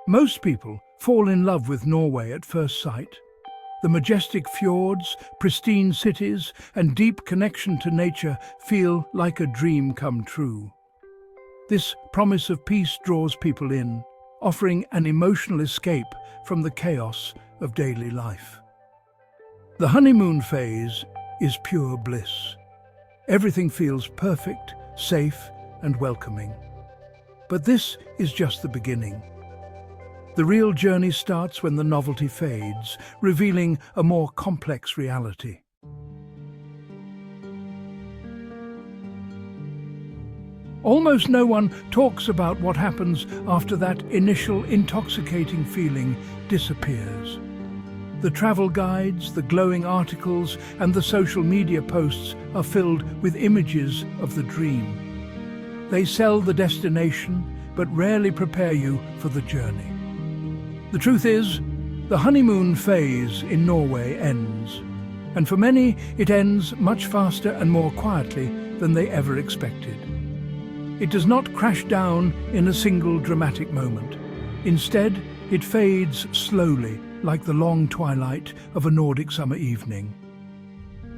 Most people fall in love with Norway at first sight. The majestic fjords, pristine cities, and deep connection to nature feel like a dream come true. This promise of peace draws people in, offering an emotional escape from the chaos of daily life. The honeymoon phase is pure bliss. Everything feels perfect, safe, and welcoming. But this is just the beginning. The real journey starts when the novelty fades, revealing a more complex reality. Almost no one talks about what happens after that initial intoxicating feeling disappears. The travel guides, the glowing articles, and the social media posts are filled with images of the dream. They sell the destination, but rarely prepare you for the journey. The truth is, the honeymoon phase in Norway ends. And for many, it ends much faster and more quietly than they ever expected. It does not crash down in a single dramatic moment. Instead, it fades slowly, like the long twilight of a Nordic summer evening.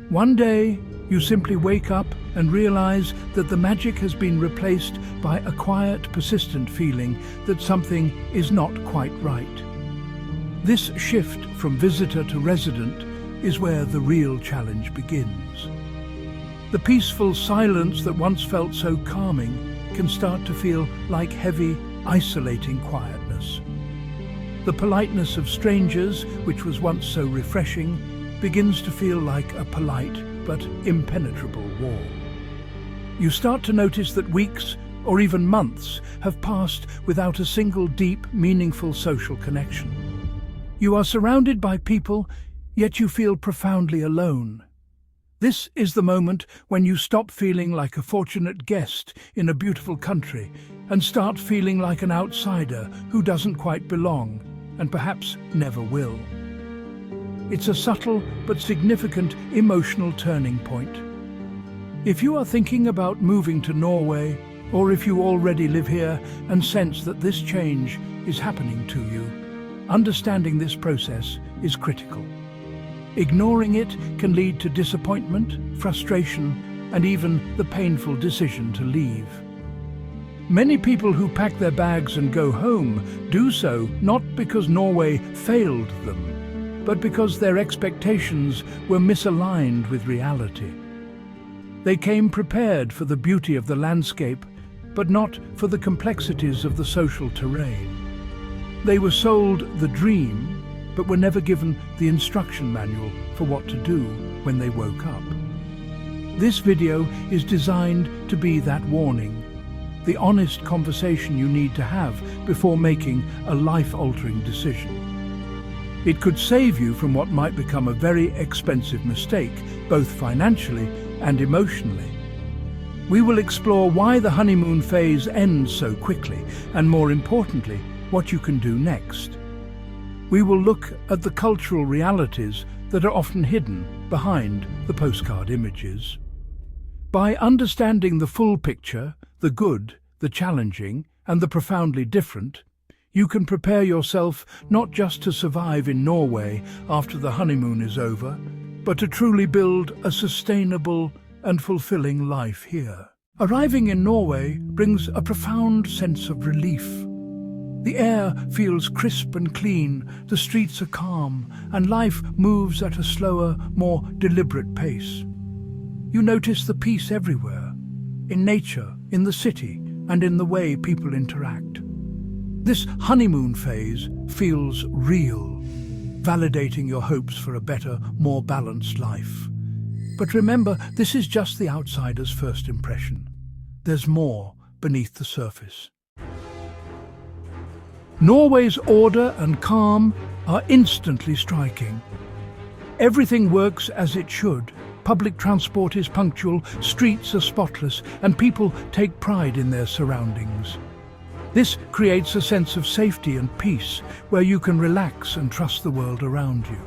One day, you simply wake up and realize that the magic has been replaced by a quiet, persistent feeling that something is not quite right. This shift from visitor to resident is where the real challenge begins. The peaceful silence that once felt so calming can start to feel like heavy, isolating quietness. The politeness of strangers, which was once so refreshing, begins to feel like a polite but impenetrable wall. You start to notice that weeks or even months have passed without a single deep, meaningful social connection. You are surrounded by people, yet you feel profoundly alone. This is the moment when you stop feeling like a fortunate guest in a beautiful country and start feeling like an outsider who doesn't quite belong and perhaps never will. It's a subtle but significant emotional turning point. If you are thinking about moving to Norway, or if you already live here and sense that this change is happening to you, understanding this process is critical. Ignoring it can lead to disappointment, frustration, and even the painful decision to leave. Many people who pack their bags and go home do so not because Norway failed them, but because their expectations were misaligned with reality. They came prepared for the beauty of the landscape, but not for the complexities of the social terrain. They were sold the dream, but were never given the instruction manual for what to do when they woke up. This video is designed to be that warning, the honest conversation you need to have before making a life-altering decision. It could save you from what might become a very expensive mistake, both financially and emotionally. We will explore why the honeymoon phase ends so quickly, and more importantly, what you can do next. We will look at the cultural realities that are often hidden behind the postcard images. By understanding the full picture, the good, the challenging, and the profoundly different, you can prepare yourself not just to survive in Norway after the honeymoon is over, but to truly build a sustainable and fulfilling life here. Arriving in Norway brings a profound sense of relief. The air feels crisp and clean, the streets are calm, and life moves at a slower, more deliberate pace. You notice the peace everywhere, in nature, in the city, and in the way people interact. This honeymoon phase feels real, validating your hopes for a better, more balanced life. But remember, this is just the outsider's first impression. There's more beneath the surface. Norway's order and calm are instantly striking. Everything works as it should. Public transport is punctual, streets are spotless, and people take pride in their surroundings. This creates a sense of safety and peace, where you can relax and trust the world around you.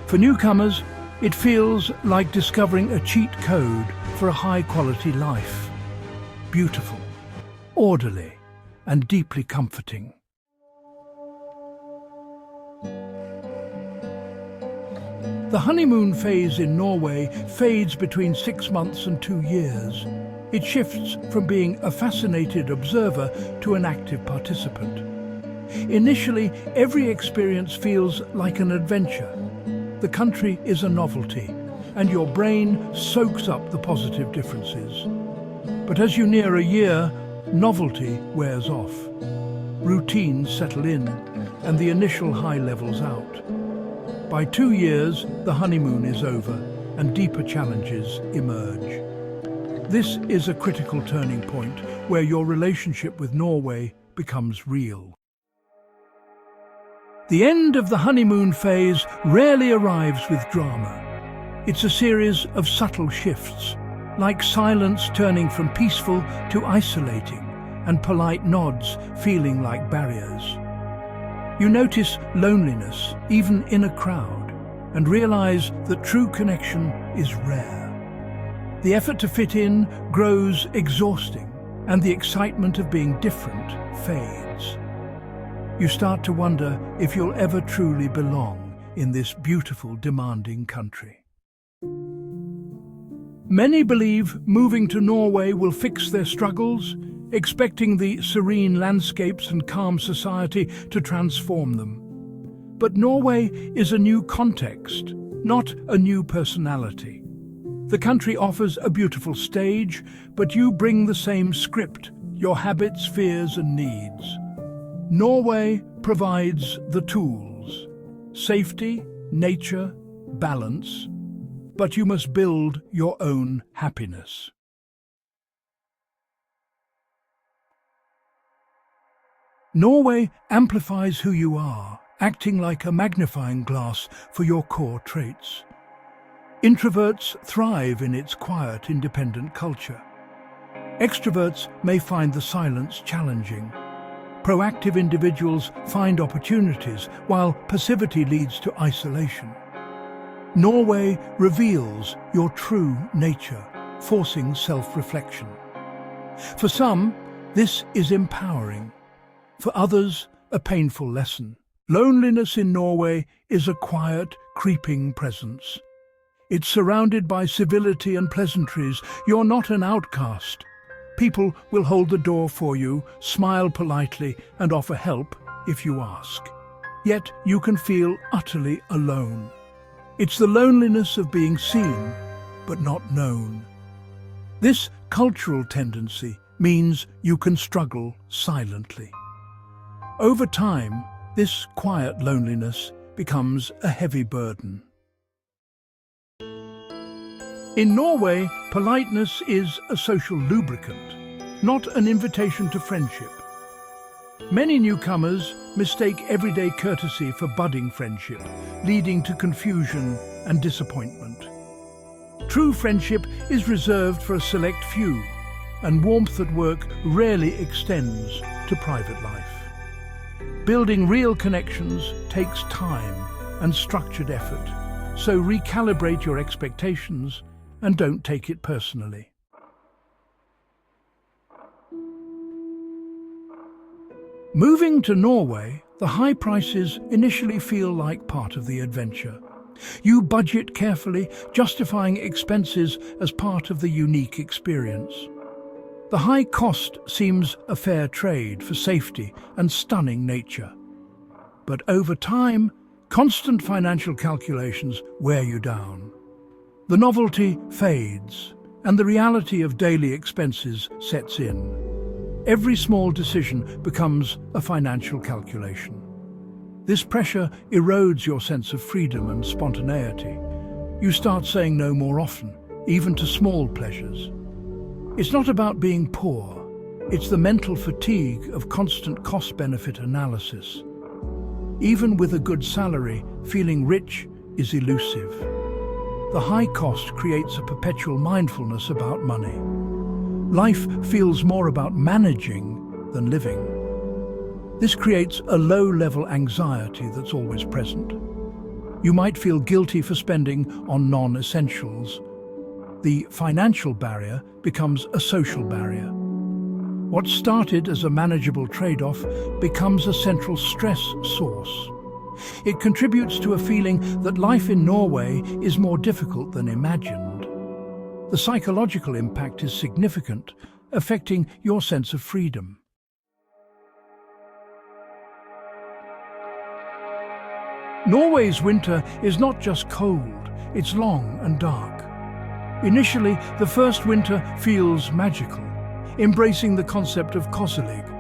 For newcomers, it feels like discovering a cheat code for a high-quality life. Beautiful, orderly, and deeply comforting. The honeymoon phase in Norway fades between 6 months and 2 years. It shifts from being a fascinated observer to an active participant. Initially, every experience feels like an adventure. The country is a novelty, and your brain soaks up the positive differences. But as you near a year, novelty wears off. Routines settle in, and the initial high levels out. By 2 years, the honeymoon is over, and deeper challenges emerge. This is a critical turning point where your relationship with Norway becomes real. The end of the honeymoon phase rarely arrives with drama. It's a series of subtle shifts, like silence turning from peaceful to isolating, and polite nods feeling like barriers. You notice loneliness, even in a crowd, and realize that true connection is rare. The effort to fit in grows exhausting, and the excitement of being different fades. You start to wonder if you'll ever truly belong in this beautiful, demanding country. Many believe moving to Norway will fix their struggles, expecting the serene landscapes and calm society to transform them. But Norway is a new context, not a new personality. The country offers a beautiful stage, but you bring the same script, your habits, fears and needs. Norway provides the tools: safety, nature, balance, but you must build your own happiness. Norway amplifies who you are, acting like a magnifying glass for your core traits. Introverts thrive in its quiet, independent culture. Extroverts may find the silence challenging. Proactive individuals find opportunities, while passivity leads to isolation. Norway reveals your true nature, forcing self-reflection. For some, this is empowering. For others, a painful lesson. Loneliness in Norway is a quiet, creeping presence. It's surrounded by civility and pleasantries. You're not an outcast. People will hold the door for you, smile politely, and offer help if you ask. Yet you can feel utterly alone. It's the loneliness of being seen, but not known. This cultural tendency means you can struggle silently. Over time, this quiet loneliness becomes a heavy burden. In Norway, politeness is a social lubricant, not an invitation to friendship. Many newcomers mistake everyday courtesy for budding friendship, leading to confusion and disappointment. True friendship is reserved for a select few, and warmth at work rarely extends to private life. Building real connections takes time and structured effort, so recalibrate your expectations and don't take it personally. Moving to Norway, the high prices initially feel like part of the adventure. You budget carefully, justifying expenses as part of the unique experience. The high cost seems a fair trade for safety and stunning nature. But over time, constant financial calculations wear you down. The novelty fades, and the reality of daily expenses sets in. Every small decision becomes a financial calculation. This pressure erodes your sense of freedom and spontaneity. You start saying no more often, even to small pleasures. It's not about being poor. It's the mental fatigue of constant cost-benefit analysis. Even with a good salary, feeling rich is elusive. The high cost creates a perpetual mindfulness about money. Life feels more about managing than living. This creates a low-level anxiety that's always present. You might feel guilty for spending on non-essentials. The financial barrier becomes a social barrier. What started as a manageable trade-off becomes a central stress source. It contributes to a feeling that life in Norway is more difficult than imagined. The psychological impact is significant, affecting your sense of freedom. Norway's winter is not just cold, it's long and dark. Initially, the first winter feels magical, embracing the concept of koselig.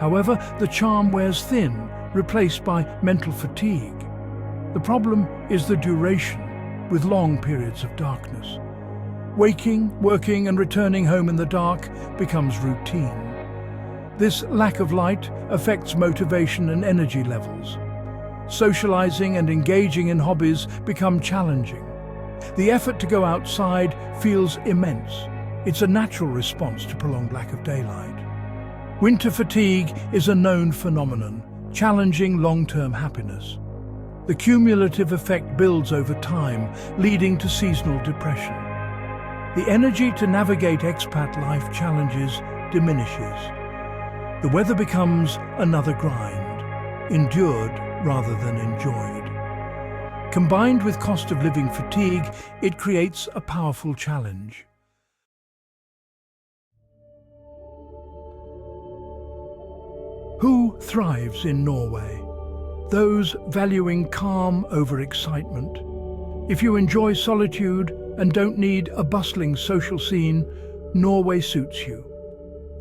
However, the charm wears thin, replaced by mental fatigue. The problem is the duration, with long periods of darkness. Waking, working and returning home in the dark becomes routine. This lack of light affects motivation and energy levels. Socializing and engaging in hobbies become challenging. The effort to go outside feels immense. It's a natural response to prolonged lack of daylight. Winter fatigue is a known phenomenon, challenging long-term happiness. The cumulative effect builds over time, leading to seasonal depression. The energy to navigate expat life challenges diminishes. The weather becomes another grind, endured rather than enjoyed. Combined with cost of living fatigue, it creates a powerful challenge. Who thrives in Norway? Those valuing calm over excitement. If you enjoy solitude and don't need a bustling social scene, Norway suits you.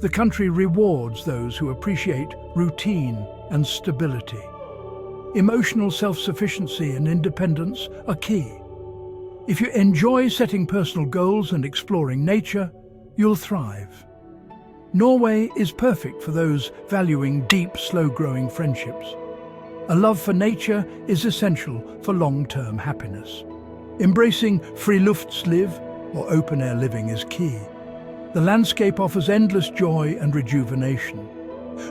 The country rewards those who appreciate routine and stability. Emotional self-sufficiency and independence are key. If you enjoy setting personal goals and exploring nature, you'll thrive. Norway is perfect for those valuing deep, slow-growing friendships. A love for nature is essential for long-term happiness. Embracing friluftsliv, or open-air living, is key. The landscape offers endless joy and rejuvenation.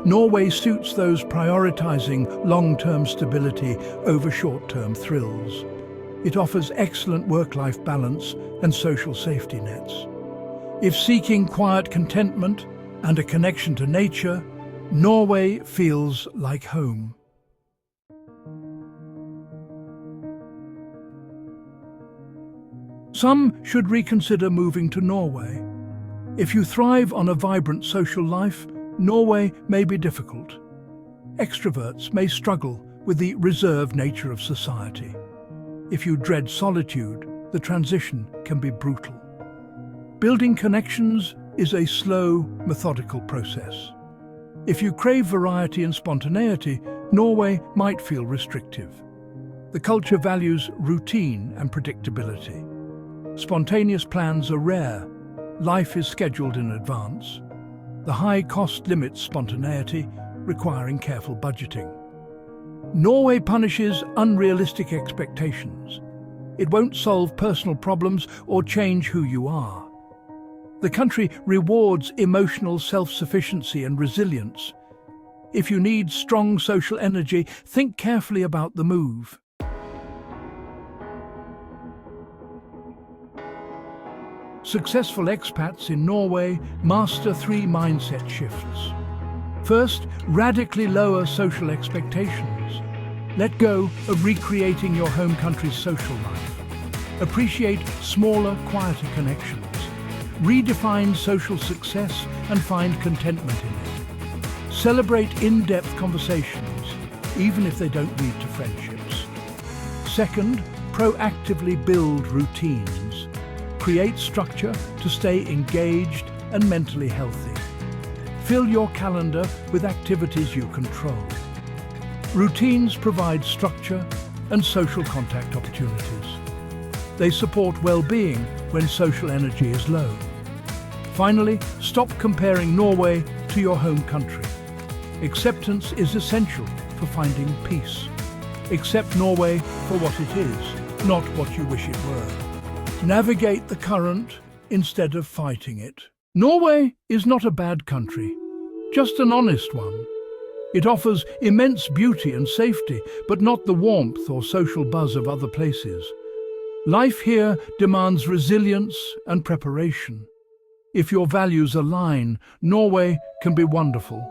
Norway suits those prioritizing long-term stability over short-term thrills. It offers excellent work-life balance and social safety nets. If seeking quiet contentment and a connection to nature, Norway feels like home. Some should reconsider moving to Norway. If you thrive on a vibrant social life, Norway may be difficult. Extroverts may struggle with the reserved nature of society. If you dread solitude, the transition can be brutal. Building connections is a slow, methodical process. If you crave variety and spontaneity, Norway might feel restrictive. The culture values routine and predictability. Spontaneous plans are rare. Life is scheduled in advance. The high cost limits spontaneity, requiring careful budgeting. Norway punishes unrealistic expectations. It won't solve personal problems or change who you are. The country rewards emotional self-sufficiency and resilience. If you need strong social energy, think carefully about the move. Successful expats in Norway master 3 mindset shifts. First, radically lower social expectations. Let go of recreating your home country's social life. Appreciate smaller, quieter connections. Redefine social success and find contentment in it. Celebrate in-depth conversations, even if they don't lead to friendships. Second, proactively build routines. Create structure to stay engaged and mentally healthy. Fill your calendar with activities you control. Routines provide structure and social contact opportunities. They support well-being when social energy is low. Finally, stop comparing Norway to your home country. Acceptance is essential for finding peace. Accept Norway for what it is, not what you wish it were. Navigate the current instead of fighting it. Norway is not a bad country, just an honest one. It offers immense beauty and safety, but not the warmth or social buzz of other places. Life here demands resilience and preparation. If your values align, Norway can be wonderful.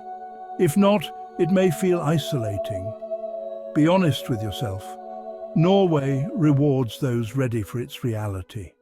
If not, it may feel isolating. Be honest with yourself. Norway rewards those ready for its reality.